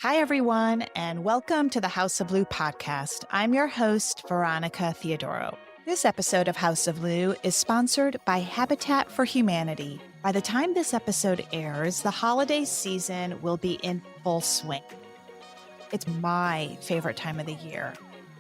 Hi, everyone, and welcome to the House of Lou podcast. I'm your host, Veronica Theodoro. This episode of House of Lou is sponsored by Habitat for Humanity. By the time this episode airs, the holiday season will be in full swing. It's my favorite time of the year.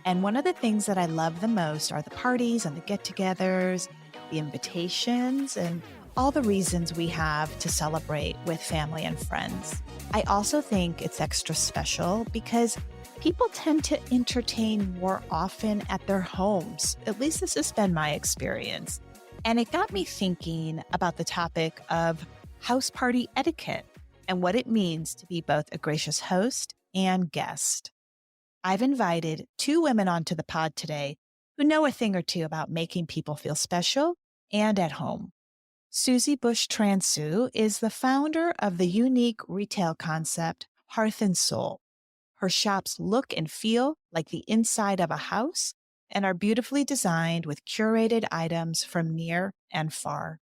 And one of the things that I love the most are the parties and the get-togethers, the invitations, and all the reasons we have to celebrate with family and friends. I also think it's extra special because people tend to entertain more often at their homes. At least this has been my experience. And it got me thinking about the topic of house party etiquette and what it means to be both a gracious host and guest. I've invited two women onto the pod today who know a thing or two about making people feel special and at home. Susie Bush-Transu is the founder of the unique retail concept Hearth and Soul. Her shops look and feel like the inside of a house and are beautifully designed with curated items from near and far.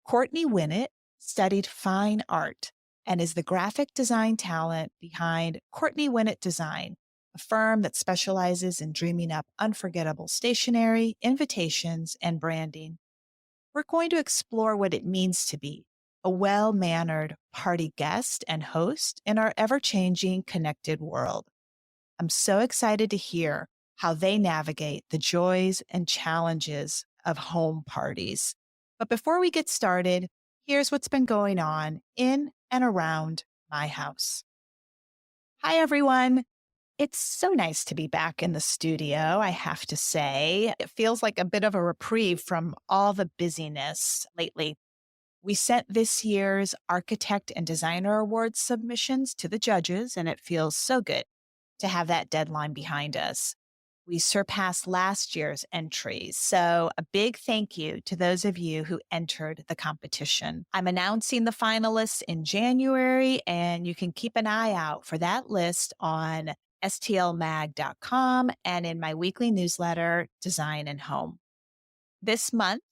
Courtney Winnett studied fine art and is the graphic design talent behind Courtney Winnett Design, a firm that specializes in dreaming up unforgettable stationery, invitations, and branding. We're going to explore what it means to be a well-mannered party guest and host in our ever-changing, connected world. I'm so excited to hear how they navigate the joys and challenges of home parties. But before we get started, here's what's been going on in and around my house. Hi, everyone. It's so nice to be back in the studio, I have to say. It feels like a bit of a reprieve from all the busyness lately. We sent this year's Architect and Designer Awards submissions to the judges, and it feels so good to have that deadline behind us. We surpassed last year's entries, so a big thank you to those of you who entered the competition. I'm announcing the finalists in January, and you can keep an eye out for that list on stlmag.com and in my weekly newsletter, Design and Home. This month,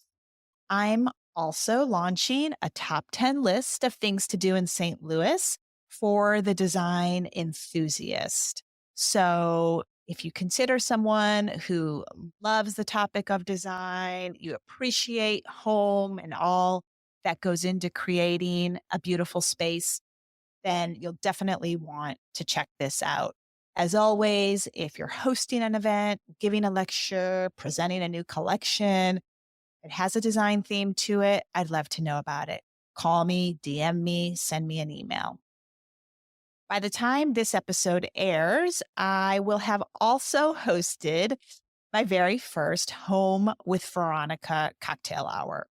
I'm also launching a top 10 list of things to do in St. Louis for the design enthusiast. So if you consider someone who loves the topic of design, you appreciate home and all that goes into creating a beautiful space, then you'll definitely want to check this out. As always, if you're hosting an event, giving a lecture, presenting a new collection, it has a design theme to it, I'd love to know about it. Call me, DM me, send me an email. By the time this episode airs, I will have also hosted my very first Home with Veronica cocktail hour.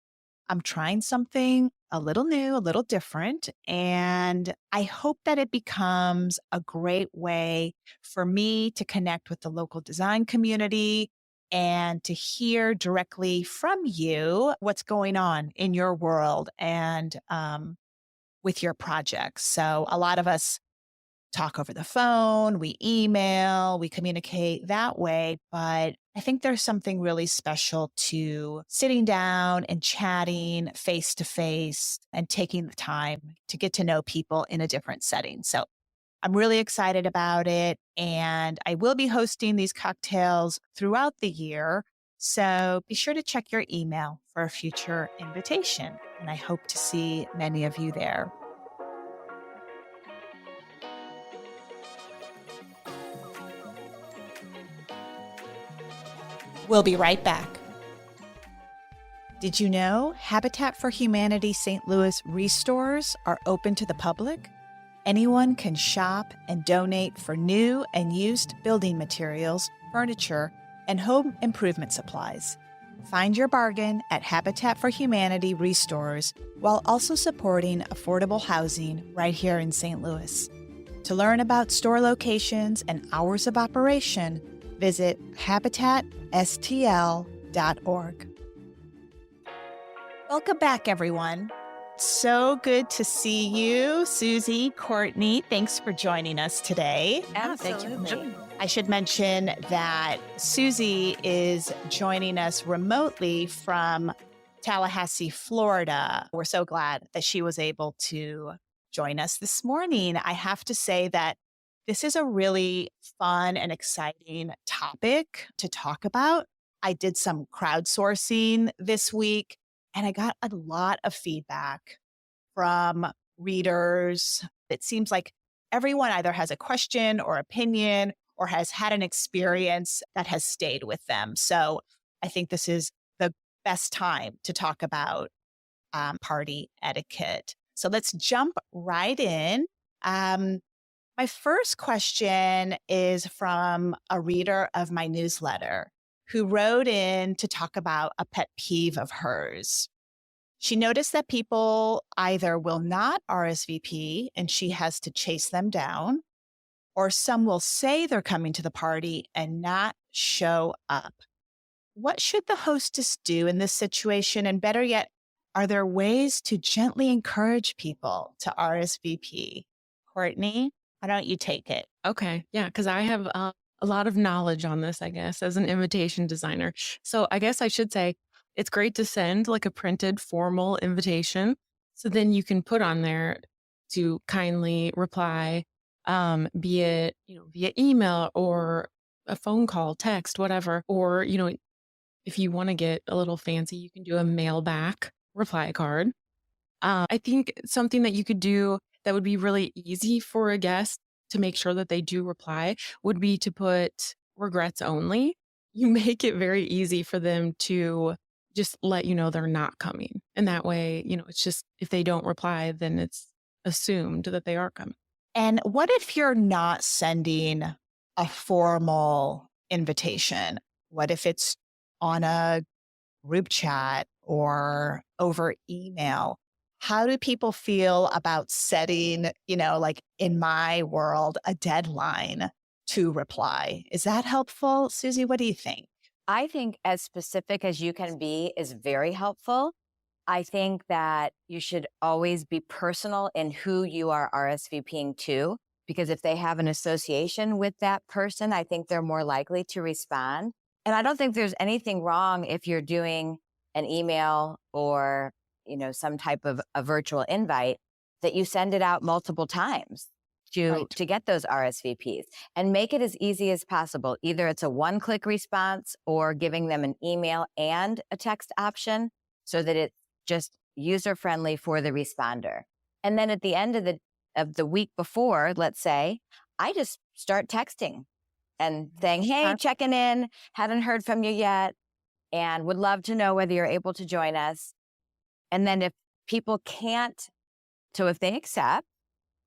I'm trying something a little new, a little different, and I hope that it becomes a great way for me to connect with the local design community and to hear directly from you what's going on in your world and with your projects. So a lot of us talk over the phone, we email, we communicate that way. But I think there's something really special to sitting down and chatting face to face and taking the time to get to know people in a different setting. So I'm really excited about it. And I will be hosting these cocktails throughout the year. So be sure to check your email for a future invitation. And I hope to see many of you there. We'll be right back. Did you know Habitat for Humanity St. Louis restores are open to the public? Anyone can shop and donate for new and used building materials, furniture, and home improvement supplies. Find your bargain at Habitat for Humanity restores while also supporting affordable housing right here in St. Louis. To learn about store locations and hours of operation, visit habitatstl.org. Welcome back, everyone. So good to see you, Susie, Courtney. Thanks for joining us today. Absolutely. I should mention that Susie is joining us remotely from Tallahassee, Florida. We're so glad that she was able to join us this morning. I have to say that This is a really fun and exciting topic to talk about. I did some crowdsourcing this week and I got a lot of feedback from readers. It seems like everyone either has a question or opinion or has had an experience that has stayed with them. So I think this is the best time to talk about party etiquette. So let's jump right in. Um, my first question is from a reader of my newsletter who wrote in to talk about a pet peeve of hers. She noticed that people either will not RSVP and she has to chase them down, or some will say they're coming to the party and not show up. What should the hostess do in this situation? And better yet, are there ways to gently encourage people to RSVP? Courtney, why don't you take it? Okay. Yeah. Because I have a lot of knowledge on this, I guess, as an invitation designer. So I guess I should say it's great to send like a printed formal invitation. So then you can put on there to kindly reply, be it, via email or a phone call, text, whatever. Or, if you want to get a little fancy, you can do a mail back reply card. I think something that you could do that would be really easy for a guest to make sure that they do reply would be to put regrets only. You make it very easy for them to just let you know they're not coming. And that way, it's just if they don't reply, then it's assumed that they are coming. And what if you're not sending a formal invitation? What if it's on a group chat or over email? How do people feel about setting, like in my world, a deadline to reply? Is that helpful? Susie, what do you think? I think as specific as you can be is very helpful. I think that you should always be personal in who you are RSVPing to, because if they have an association with that person, I think they're more likely to respond. And I don't think there's anything wrong if you're doing an email or, some type of a virtual invite that you send it out multiple times to get those RSVPs and make it as easy as possible. Either it's a one-click response or giving them an email and a text option so that it's just user-friendly for the responder. And then at the end of the week before, let's say, I just start texting and saying, hey, checking in, hadn't heard from you yet, and would love to know whether you're able to join us. And then if people can't, so if they accept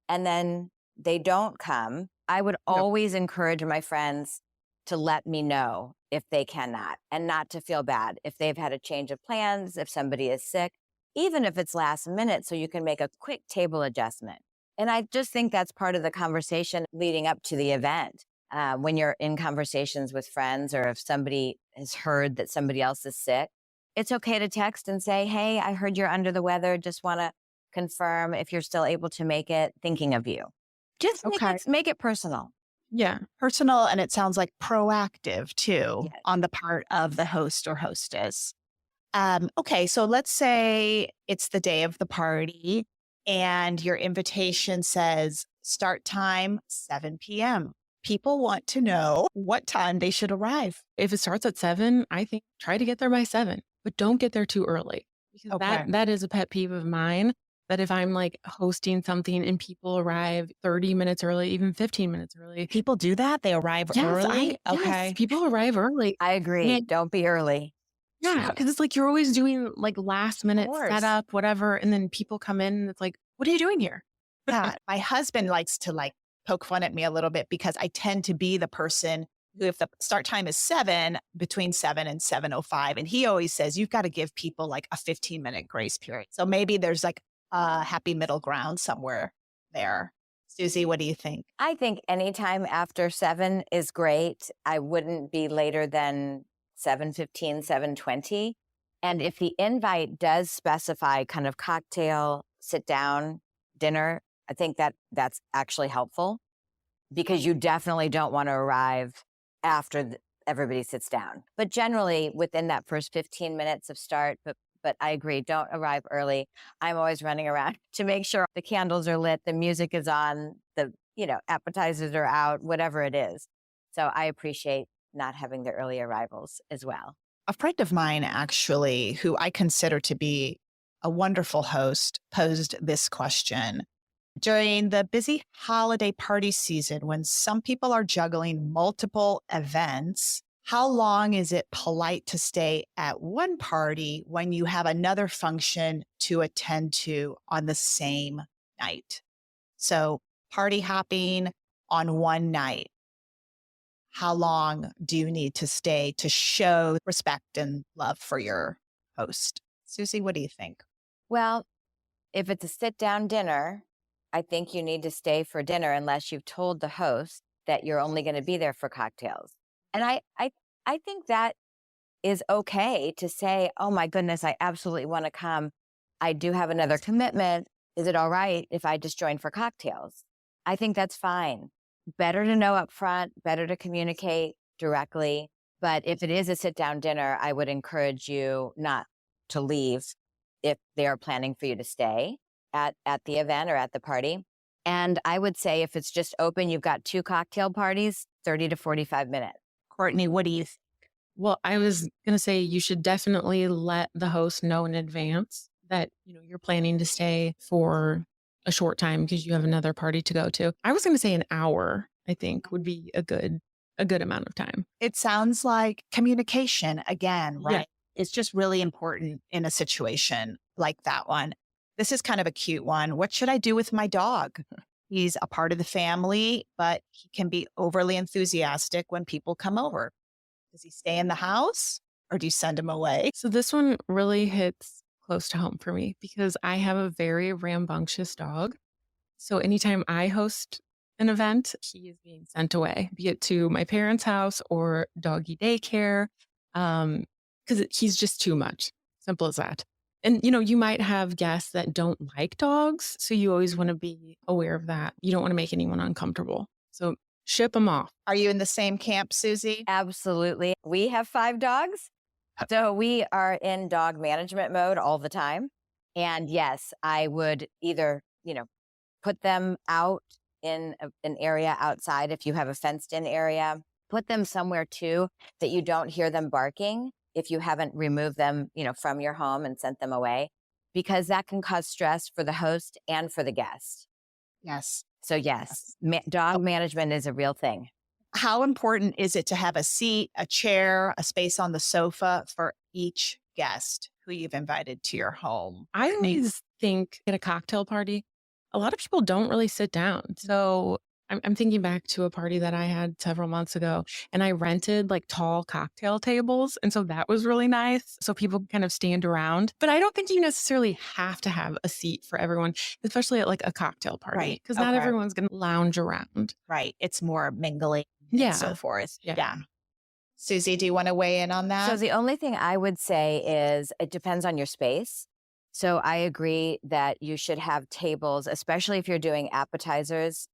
and then they don't come, I would always encourage my friends to let me know if they cannot and not to feel bad if they've had a change of plans, if somebody is sick, even if it's last minute, so you can make a quick table adjustment. And I just think that's part of the conversation leading up to the event. When you're in conversations with friends or if somebody has heard that somebody else is sick, it's okay to text and say, hey, I heard you're under the weather. Just want to confirm if you're still able to make it, thinking of you. Just make it personal. Yeah, personal. And it sounds like proactive too on the part of the host or hostess. Okay, so let's say it's the day of the party and your invitation says start time 7 p.m. People want to know what time they should arrive. If it starts at 7, I think try to get there by 7, but don't get there too early. Because that is a pet peeve of mine, that if I'm like hosting something and people arrive 30 minutes early, even 15 minutes early. People do that? They arrive early? Yes, people arrive early. I agree. Don't be early. Yeah, because it's like you're always doing like last minute setup, whatever. And then people come in and it's like, what are you doing here? Yeah, my husband likes to poke fun at me a little bit because I tend to be the person who, if the start time is 7, between 7 and 7:05, and he always says, you've got to give people like a 15-minute grace period. So maybe there's like a happy middle ground somewhere there. Susie, what do you think? I think anytime after 7 is great. I wouldn't be later than 7:15, 7:20. And if the invite does specify kind of cocktail, sit down, dinner, I think that's actually helpful because you definitely don't want to arrive after everybody sits down. But generally within that first 15 minutes of start, but I agree, don't arrive early. I'm always running around to make sure the candles are lit, the music is on, the appetizers are out, whatever it is. So I appreciate not having the early arrivals as well. A friend of mine, actually, who I consider to be a wonderful host, posed this question. During the busy holiday party season, when some people are juggling multiple events, how long is it polite to stay at one party when you have another function to attend to on the same night? So, party hopping on one night. How long do you need to stay to show respect and love for your host? Susie, what do you think? Well, if it's a sit down dinner, I think you need to stay for dinner unless you've told the host that you're only going to be there for cocktails. And I think that is okay to say, oh my goodness, I absolutely want to come. I do have another commitment. Is it all right if I just join for cocktails? I think that's fine. Better to know up front, better to communicate directly. But if it is a sit down dinner, I would encourage you not to leave if they are planning for you to stay at the event or at the party. And I would say if it's just open, you've got 2 cocktail parties, 30 to 45 minutes. Courtney, what do you think? Well, I was going to say you should definitely let the host know in advance that, you're planning to stay for a short time because you have another party to go to. I was going to say an hour, I think would be a good amount of time. It sounds like communication again, right? Yeah. It's just really important in a situation like that one. This is kind of a cute one. What should I do with my dog? He's a part of the family, but he can be overly enthusiastic when people come over. Does he stay in the house or do you send him away? So this one really hits close to home for me because I have a very rambunctious dog. So anytime I host an event, he is being sent away, be it to my parents' house or doggy daycare, because he's just too much. Simple as that. And, you might have guests that don't like dogs. So you always want to be aware of that. You don't want to make anyone uncomfortable. So ship them off. Are you in the same camp, Susie? Absolutely. We have 5 dogs. So we are in dog management mode all the time. And yes, I would either, put them out in an area outside if you have a fenced in area, put them somewhere too that you don't hear them barking if you haven't removed them, from your home and sent them away, because that can cause stress for the host and for the guest. Yes. So yes, dog management is a real thing. How important is it to have a seat, a chair, a space on the sofa for each guest who you've invited to your home? I always think at a cocktail party, a lot of people don't really sit down. So I'm thinking back to a party that I had several months ago and I rented like tall cocktail tables. And so that was really nice. So people kind of stand around, but I don't think you necessarily have to have a seat for everyone, especially at like a cocktail party, Right. because not Okay. everyone's going to lounge around. Right. It's more mingling Yeah. and so forth. Yeah. Susie, do you want to weigh in on that? So the only thing I would say is it depends on your space. So I agree that you should have tables, especially if you're doing appetizers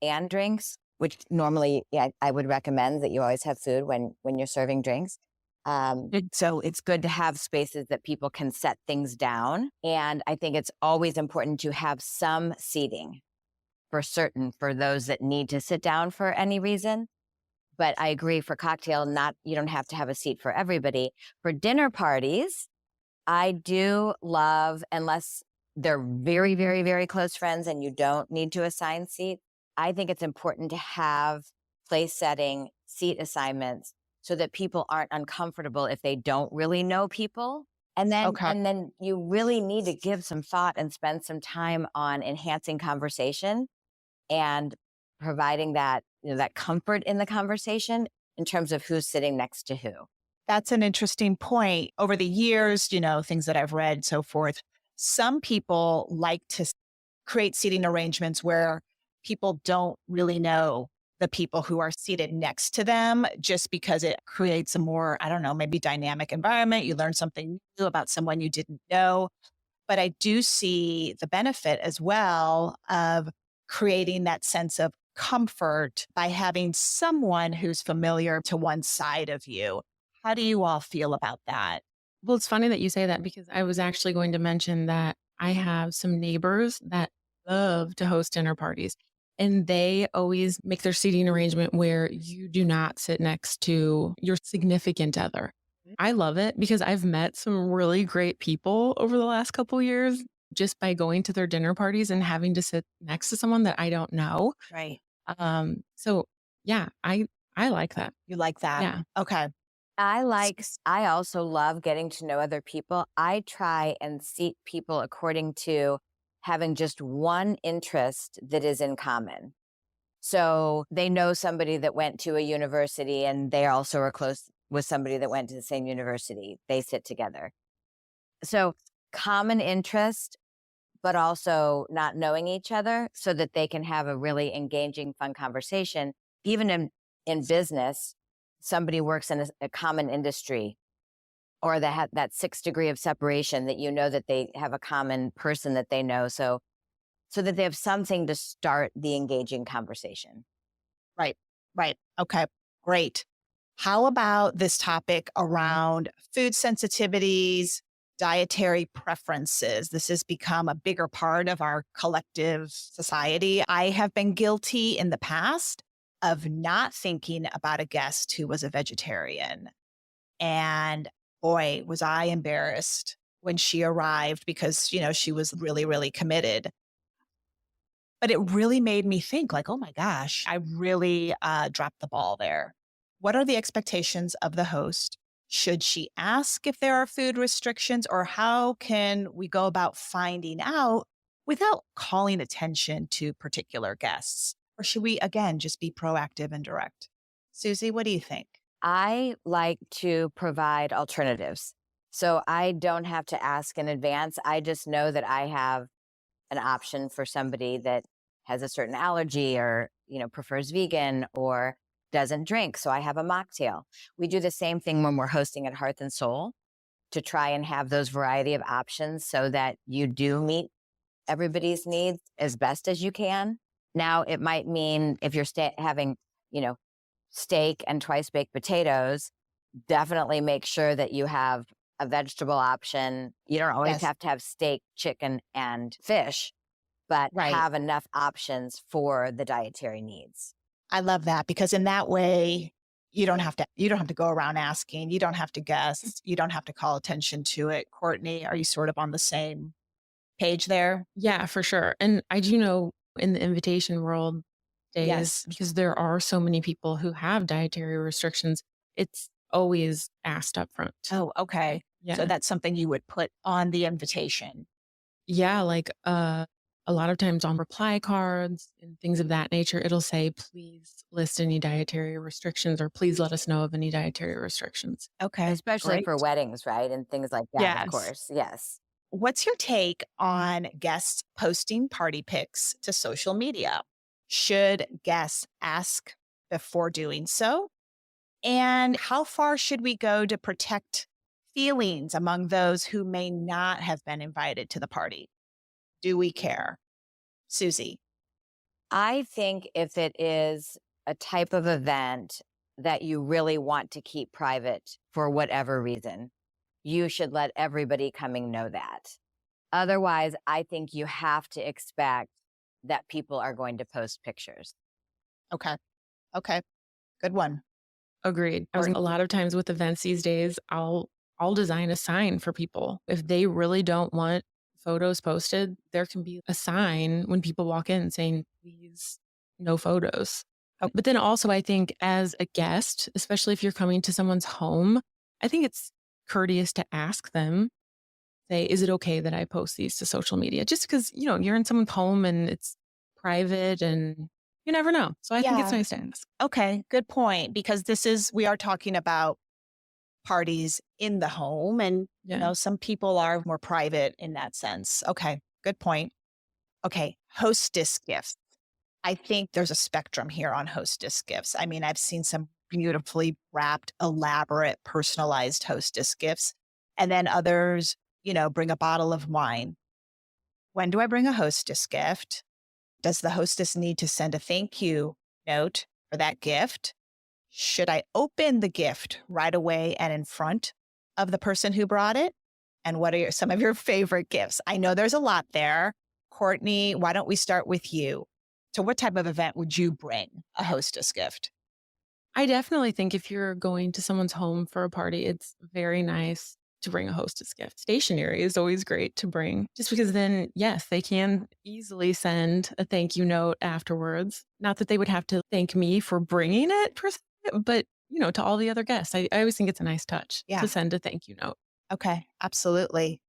and drinks, which normally I would recommend that you always have food when you're serving drinks. So it's good to have spaces that people can set things down. And I think it's always important to have some seating for those that need to sit down for any reason. But I agree for cocktail, you don't have to have a seat for everybody. For dinner parties, I do love, unless they're very, very, very close friends and you don't need to assign seats, I think it's important to have place setting, seat assignments so that people aren't uncomfortable if they don't really know people. And then you really need to give some thought and spend some time on enhancing conversation and providing that, that comfort in the conversation in terms of who's sitting next to who. That's an interesting point. Over the years, things that I've read, so forth, some people like to create seating arrangements where people don't really know the people who are seated next to them, just because it creates a more, I don't know, maybe dynamic environment. You learn something new about someone you didn't know. But I do see the benefit as well of creating that sense of comfort by having someone who's familiar to one side of you. How do you all feel about that? Well, it's funny that you say that because I was actually going to mention that I have some neighbors that love to host dinner parties. And they always make their seating arrangement where you do not sit next to your significant other. I love it because I've met some really great people over the last couple years just by going to their dinner parties and having to sit next to someone that I don't know. Right. So yeah, I like that. You like that? Yeah. Okay. I also love getting to know other people. I try and seat people according to having just one interest that is in common. So they know somebody that went to a university and they also are close with somebody that went to the same university. They sit together. So common interest, but also not knowing each other so that they can have a really engaging, fun conversation. Even in business, somebody works in a common industry or they have that 6 degree of separation that you know that they have a common person that they know. So that they have something to start the engaging conversation. Right. Right. Okay. Great. How about this topic around food sensitivities, dietary preferences? This has become a bigger part of our collective society. I have been guilty in the past of not thinking about a guest who was a vegetarian. And boy, was I embarrassed when she arrived because, she was really, really committed. But it really made me think like, oh my gosh, I really dropped the ball there. What are the expectations of the host? Should she ask if there are food restrictions, or how can we go about finding out without calling attention to particular guests? Or should we, again, just be proactive and direct? Susie, what do you think? I like to provide alternatives. So I don't have to ask in advance. I just know that I have an option for somebody that has a certain allergy or, prefers vegan or doesn't drink. So I have a mocktail. We do the same thing when we're hosting at Hearth and Soul to try and have those variety of options so that you do meet everybody's needs as best as you can. Now, it might mean if you're having, steak and twice baked potatoes, definitely make sure that you have a vegetable option. You don't always Yes. have to have steak, chicken, and fish, but Right. have enough options for the dietary needs. I love that because in that way, you don't have to go around asking. You don't have to guess. You don't have to call attention to it. Courtney, are you sort of on the same page there? Yeah, for sure. And I do know in the invitation world days, Yes. because there are so many people who have dietary restrictions, it's always asked up front. Oh, okay. Yeah. So that's something you would put on the invitation. Yeah, like a lot of times on reply cards and things of that nature, it'll say, please list any dietary restrictions or please let us know of any dietary restrictions. Okay. Especially great. for weddings, right? And things like that, Yes. of course. Yes. What's your take on guests posting party pics to social media? Should guests ask before doing so? And how far should we go to protect feelings among those who may not have been invited to the party? Do we care? Susie. I think if it is a type of event that you really want to keep private for whatever reason, you should let everybody coming know that. Otherwise, I think you have to expect that people are going to post pictures. Okay. Okay. Good one. Agreed. A lot of times with events these days, I'll design a sign for people. If they really don't want photos posted, there can be a sign when people walk in saying, please, no photos. Okay. But then also, I think as a guest, especially if you're coming to someone's home, I think it's courteous to ask them, say, is it okay that I post these to social media? Just because, you're in someone's home and it's private and you never know. So I think it's Yeah. nice to ask. Okay. Good point. Because we are talking about parties in the home and, Yeah. some people are more private in that sense. Okay. Good point. Okay. Hostess gifts. I think there's a spectrum here on hostess gifts. I mean, I've seen some beautifully wrapped, elaborate, personalized hostess gifts. And then others, bring a bottle of wine. When do I bring a hostess gift? Does the hostess need to send a thank you note for that gift? Should I open the gift right away and in front of the person who brought it? And what are some of your favorite gifts? I know there's a lot there. Courtney, why don't we start with you? to what type of event would you bring a hostess gift? I definitely think if you're going to someone's home for a party, it's very nice to bring a hostess gift. Stationery is always great to bring just because then, yes, they can easily send a thank you note afterwards. Not that they would have to thank me for bringing it per se, but to all the other guests, I always think it's a nice touch Yeah. to send a thank you note. Okay, absolutely.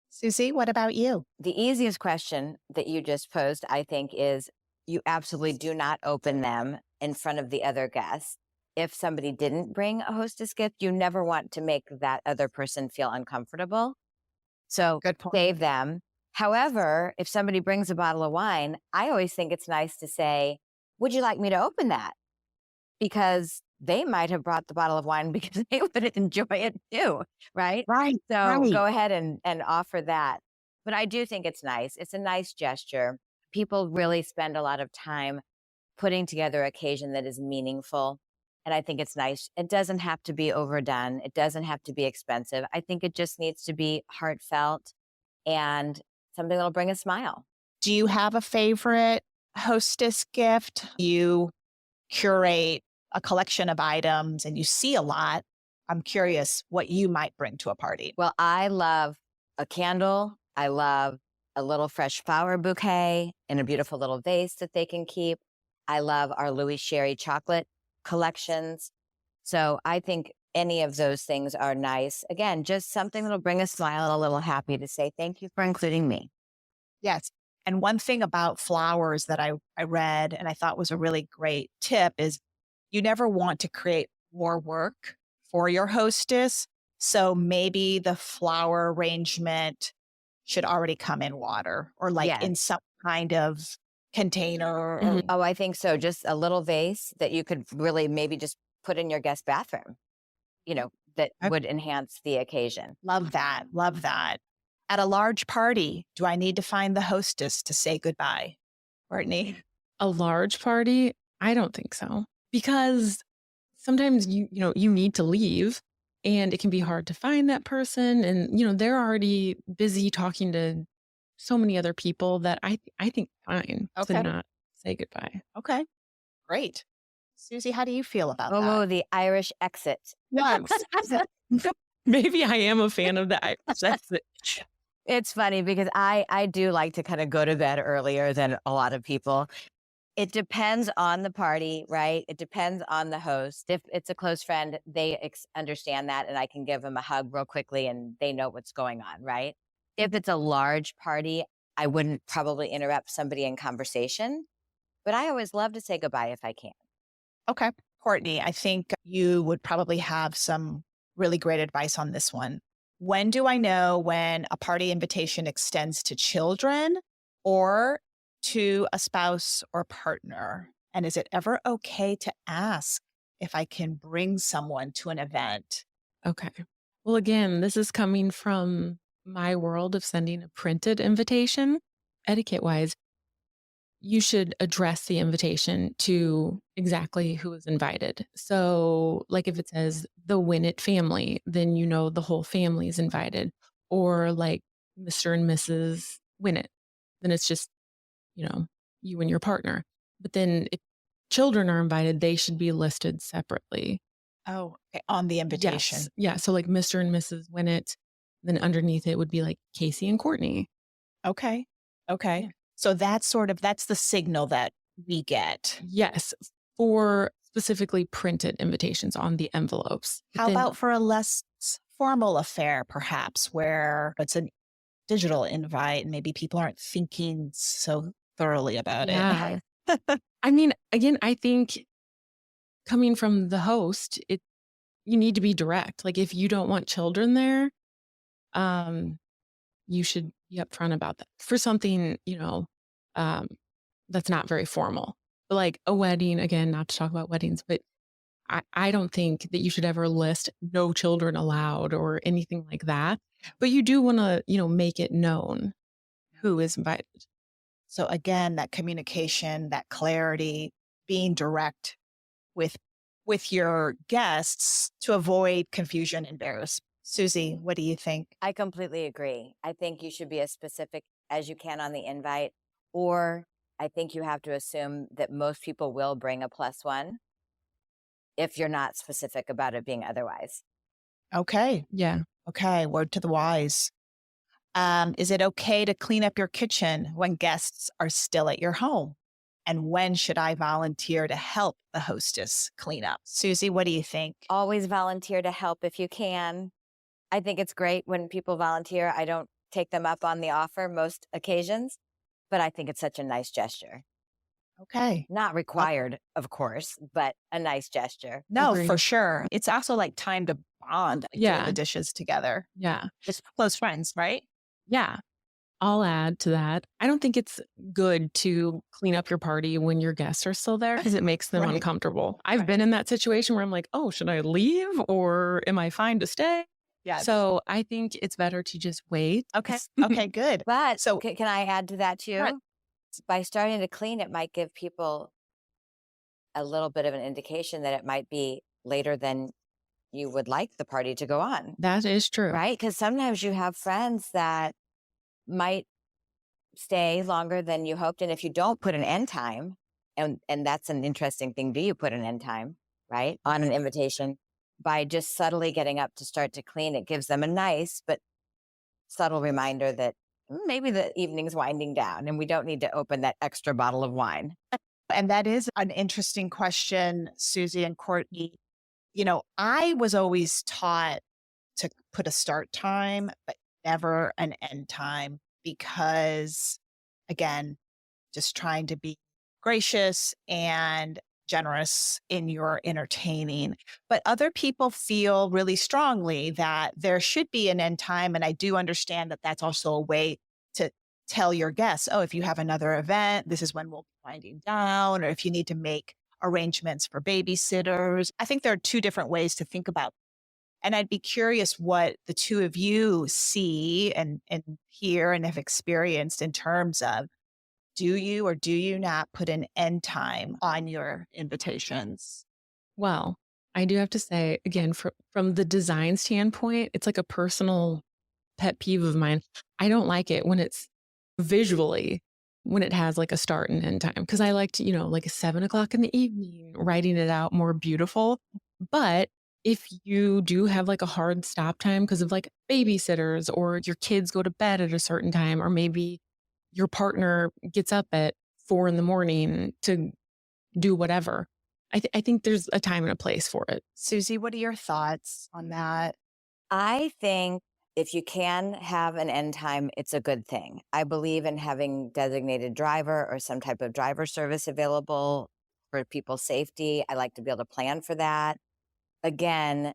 Susie, what about you? The easiest question that you just posed, I think, is you absolutely do not open them in front of the other guests. If somebody didn't bring a hostess gift, you never want to make that other person feel uncomfortable. So Good point. save them. However, if somebody brings a bottle of wine, I always think it's nice to say, would you like me to open that? Because they might have brought the bottle of wine because they would enjoy it too, right? Right. So go ahead and offer that. But I do think it's nice. It's a nice gesture. People really spend a lot of time putting together an occasion that is meaningful. And I think it's nice. It doesn't have to be overdone. It doesn't have to be expensive. I think it just needs to be heartfelt and something that'll bring a smile. Do you have a favorite hostess gift? You curate a collection of items and you see a lot. I'm curious what you might bring to a party. Well, I love a candle. I love a little fresh flower bouquet in a beautiful little vase that they can keep. I love our Louis Sherry chocolate collections. So I think any of those things are nice. Again, just something that'll bring a smile and a little happy to say, thank you for including me. Yes. And one thing about flowers that I read and I thought was a really great tip is you never want to create more work for your hostess. So maybe the flower arrangement should already come in water or like in some kind of container. Mhm. Oh, I think so. Just a little vase that you could really maybe just put in your guest bathroom, that would enhance the occasion. Love that. Love that. At a large party, do I need to find the hostess to say goodbye? Courtney? A large party? I don't think so. Because sometimes you need to leave and it can be hard to find that person. And, they're already busy talking to so many other people that I think fine to not say goodbye. Okay. Great. Susie, how do you feel about Oh, that? the Irish exit. Yes. Maybe I am a fan of the Irish exit. It's funny because I do like to kind of go to bed earlier than a lot of people. It depends on the party, right? It depends on the host. If it's a close friend, they understand that and I can give them a hug real quickly and they know what's going on, right? If it's a large party, I wouldn't probably interrupt somebody in conversation, but I always love to say goodbye if I can. Okay. Courtney, I think you would probably have some really great advice on this one. When do I know when a party invitation extends to children or to a spouse or partner? And is it ever okay to ask if I can bring someone to an event? Okay. Well, again, this is coming from my world of sending a printed invitation. Etiquette wise, you should address the invitation to exactly who is invited. So, like if it says the Winnett family, then the whole family is invited. Or like Mr. and Mrs. Winnett, then it's just, you and your partner. But then if children are invited, they should be listed separately. Oh, okay. On the invitation. Yes. Yeah. So like Mr. and Mrs. Winnett, then underneath it would be like Casey and Courtney. Okay. Okay. So that's the signal that we get. Yes. For specifically printed invitations on the envelopes. But How about for a less formal affair, perhaps, where it's a digital invite and maybe people aren't thinking so thoroughly about it? I mean, again, I think coming from the host, you need to be direct. Like if you don't want children there, you should be upfront about that for something, that's not very formal. But like a wedding, again, not to talk about weddings, but I don't think that you should ever list no children allowed or anything like that. But you do want to, make it known who is invited. So again, that communication, that clarity, being direct with your guests to avoid confusion and embarrassment. Susie, what do you think? I completely agree. I think you should be as specific as you can on the invite, or I think you have to assume that most people will bring a +1 if you're not specific about it being otherwise. Okay. Yeah. Okay. Word to the wise. Is it okay to clean up your kitchen when guests are still at your home? And when should I volunteer to help the hostess clean up? Susie, what do you think? Always volunteer to help if you can. I think it's great when people volunteer. I don't take them up on the offer most occasions, but I think it's such a nice gesture. Okay. Not required, of course, but a nice gesture. No, for Agreed. sure. It's also like time to bond, like doing Yeah. the dishes together. Yeah. Just close friends, right? Yeah. I'll add to that. I don't think it's good to clean up your party when your guests are still there because it makes them Right. uncomfortable. I've Right. been in that situation where I'm like, oh, should I leave or am I fine to stay? Yes. So I think it's better to just wait. Okay. Okay, good. But So- can I add to that too? Right. By starting to clean, it might give people a little bit of an indication that it might be later than you would like the party to go on. That is true. Right? Because sometimes you have friends that might stay longer than you hoped. And if you don't put an end time, and that's an interesting thing, do you put an end time, right, on an invitation? By just subtly getting up to start to clean, it gives them a nice but subtle reminder that maybe the evening's winding down and we don't need to open that extra bottle of wine. And that is an interesting question, Susie and Courtney. You know, I was always taught to put a start time, but never an end time because, again, just trying to be gracious and generous in your entertaining. But other people feel really strongly that there should be an end time. And I do understand that that's also a way to tell your guests, oh, if you have another event, this is when we'll be winding down, or if you need to make arrangements for babysitters. I think there are two different ways to think about it. And I'd be curious what the two of you see and hear and have experienced in terms of, do you or do you not put an end time on your invitations? Well, I do have to say, again, from the design standpoint, it's like a personal pet peeve of mine. I don't like it when it's visually, when it has like a start and end time, because I like to, like 7 o'clock in the evening, writing it out more beautiful. But if you do have like a hard stop time because of like babysitters or your kids go to bed at a certain time, or maybe your partner gets up at 4 a.m. to do whatever, I think there's a time and a place for it. Susie, what are your thoughts on that? I think if you can have an end time, it's a good thing. I believe in having designated driver or some type of driver service available for people's safety. I like to be able to plan for that. Again,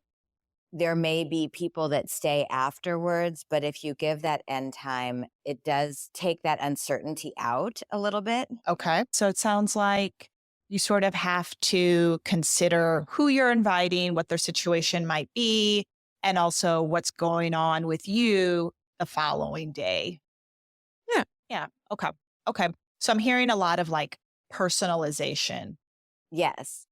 there may be people that stay afterwards, but if you give that end time, it does take that uncertainty out a little bit. Okay. So it sounds like you sort of have to consider who you're inviting, what their situation might be, and also what's going on with you the following day. Yeah. Yeah. Okay. Okay. So I'm hearing a lot of like personalization. Yes.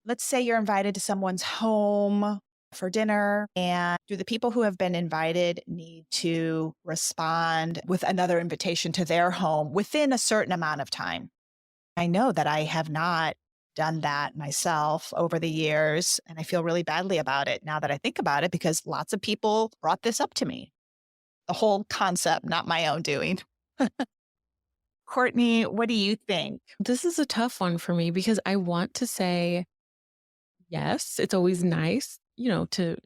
Let's say you're invited to someone's home for dinner, and do the people who have been invited need to respond with another invitation to their home within a certain amount of time? I know that I have not done that myself over the years, and I feel really badly about it now that I think about it, because lots of people brought this up to me. The whole concept, not my own doing. Courtney, what do you think? This is a tough one for me because I want to say yes. It's always nice, to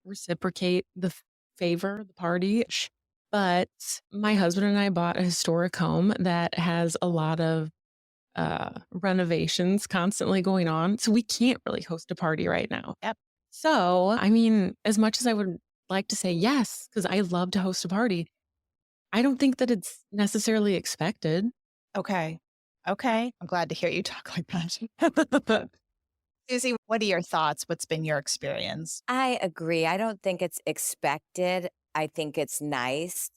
reciprocate the favor, the party. But my husband and I bought a historic home that has a lot of renovations constantly going on. So we can't really host a party right now. Yep. So, I mean, as much as I would like to say yes, because I love to host a party, I don't think that it's necessarily expected. Okay. Okay. I'm glad to hear you talk like that. Susie, what are your thoughts? What's been your experience? I agree. I don't think it's expected. I think it's nice.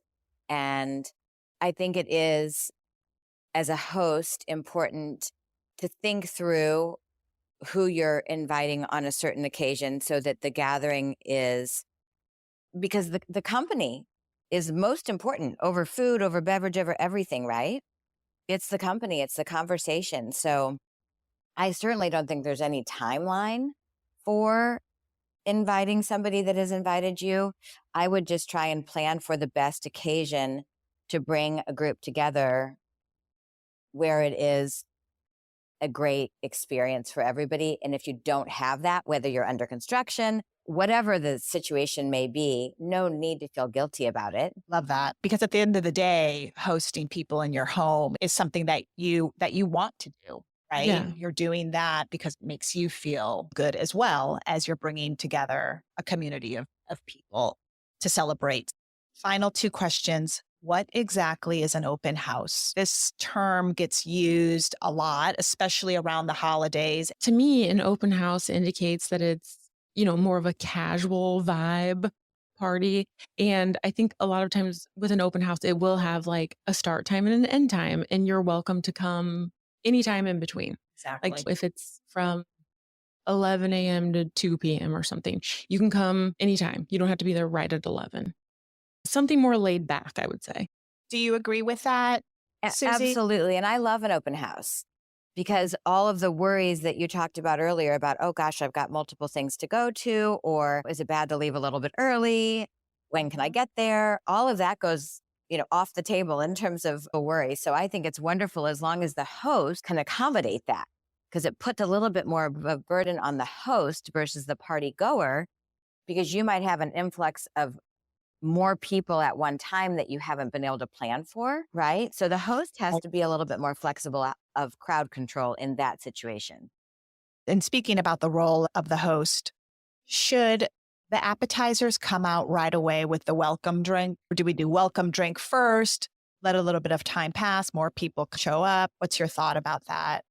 And I think it is, as a host, important to think through who you're inviting on a certain occasion so that the gathering is, because the company is most important over food, over beverage, over everything, right? It's the company, it's the conversation. So I certainly don't think there's any timeline for inviting somebody that has invited you. I would just try and plan for the best occasion to bring a group together where it is a great experience for everybody. And if you don't have that, whether you're under construction, whatever the situation may be, no need to feel guilty about it. Love that. Because at the end of the day, hosting people in your home is something that you want to do, right? Yeah. You're doing that because it makes you feel good as well as you're bringing together a community of people to celebrate. Final two questions. What exactly is an open house? This term gets used a lot, especially around the holidays. To me, an open house indicates that it's, more of a casual vibe party. And I think a lot of times with an open house, it will have like a start time and an end time, and you're welcome to come anytime in between. Exactly. Like if it's from 11 a.m. to 2 p.m. or something, you can come anytime. You don't have to be there right at 11. Something more laid back, I would say. Do you agree with that, Susie? Absolutely. And I love an open house because all of the worries that you talked about earlier about, oh gosh, I've got multiple things to go to, or is it bad to leave a little bit early? When can I get there? All of that goes, off the table in terms of a worry. So I think it's wonderful as long as the host can accommodate that, because it puts a little bit more of a burden on the host versus the party goer, because you might have an influx of more people at one time that you haven't been able to plan for, right? So the host has to be a little bit more flexible of crowd control in that situation. And speaking about the role of the host, should the appetizers come out right away with the welcome drink? Or do we do welcome drink first, let a little bit of time pass, more people show up? What's your thought about that?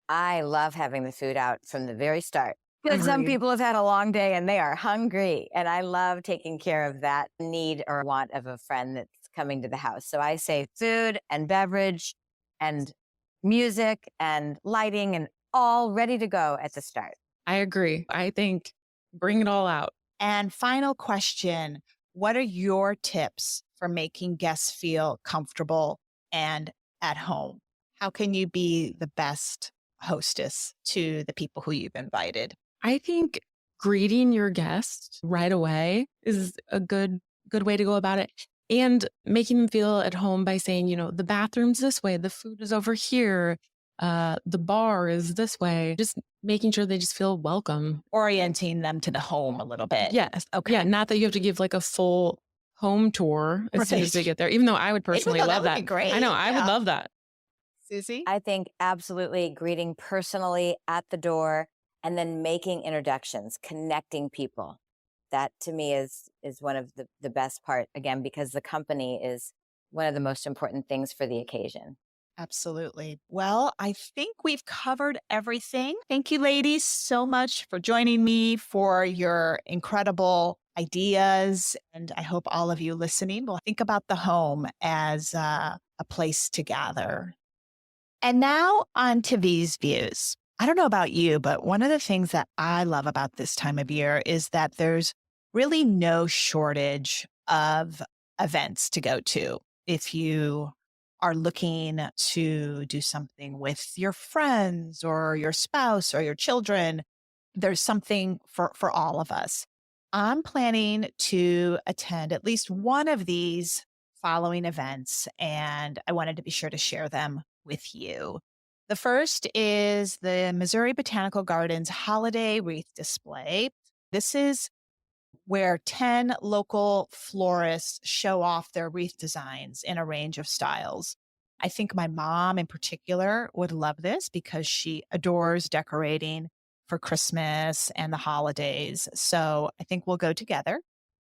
I love having the food out from the very start. Because some people have had a long day and they are hungry. And I love taking care of that need or want of a friend that's coming to the house. So I say food and beverage and music and lighting and all ready to go at the start. I agree. I think bring it all out. And final question, what are your tips for making guests feel comfortable and at home? How can you be the best hostess to the people who you've invited? I think greeting your guests right away is a good way to go about it. And making them feel at home by saying, the bathroom's this way, the food is over here, the bar is this way. Just making sure they just feel welcome. Orienting them to the home a little bit. Yes. Okay. Yeah. Not that you have to give like a full home tour as soon as they get there, even though I would personally love that. Would be great. I know. I would love that. Susie? I think absolutely greeting personally at the door and then making introductions, connecting people. That to me is one of the best part, again, because the company is one of the most important things for the occasion. Absolutely. Well, I think we've covered everything. Thank you, ladies, so much for joining me, for your incredible ideas. And I hope all of you listening will think about the home as a place to gather. And now on to these views. I don't know about you, but one of the things that I love about this time of year is that there's really no shortage of events to go to. If you are looking to do something with your friends or your spouse or your children, there's something for all of us. I'm planning to attend at least one of these following events, and I wanted to be sure to share them with you. The first is the Missouri Botanical Gardens Holiday Wreath Display. This is where 10 local florists show off their wreath designs in a range of styles. I think my mom in particular would love this because she adores decorating for Christmas and the holidays. So I think we'll go together.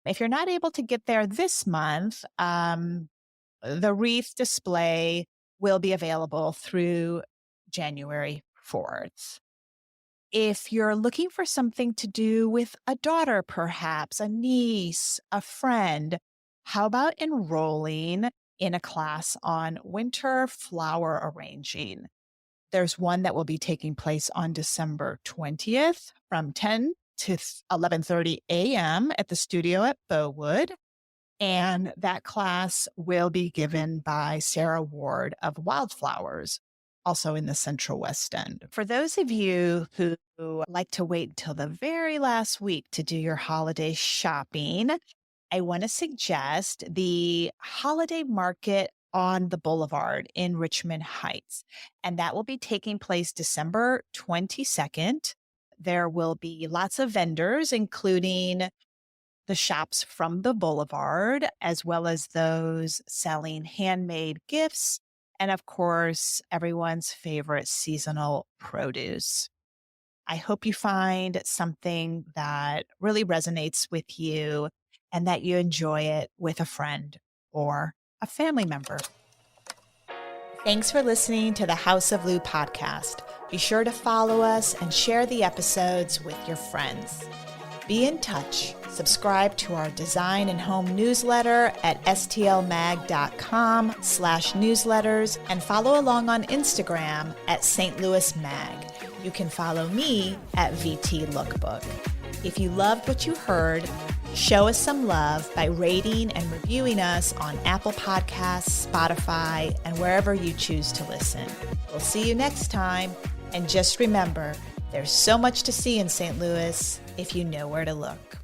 If you're not able to get there this month, the wreath display will be available through January 4th. If you're looking for something to do with a daughter, perhaps a niece, a friend, how about enrolling in a class on winter flower arranging? There's one that will be taking place on December 20th from 10 to 11:30 a.m. at the studio at Bowood. And that class will be given by Sarah Ward of Wildflowers, also in the Central West End. For those of you who like to wait until the very last week to do your holiday shopping, I want to suggest the holiday market on the Boulevard in Richmond Heights. And that will be taking place December 22nd. There will be lots of vendors, including the shops from the Boulevard, as well as those selling handmade gifts, and of course, everyone's favorite seasonal produce. I hope you find something that really resonates with you and that you enjoy it with a friend or a family member. Thanks for listening to the House of Lou podcast. Be sure to follow us and share the episodes with your friends. Be in touch. Subscribe to our design and home newsletter at stlmag.com/newsletters and follow along on Instagram at St. Louis Mag. You can follow me at VT Lookbook. If you loved what you heard, show us some love by rating and reviewing us on Apple Podcasts, Spotify, and wherever you choose to listen. We'll see you next time. And just remember, there's so much to see in St. Louis if you know where to look.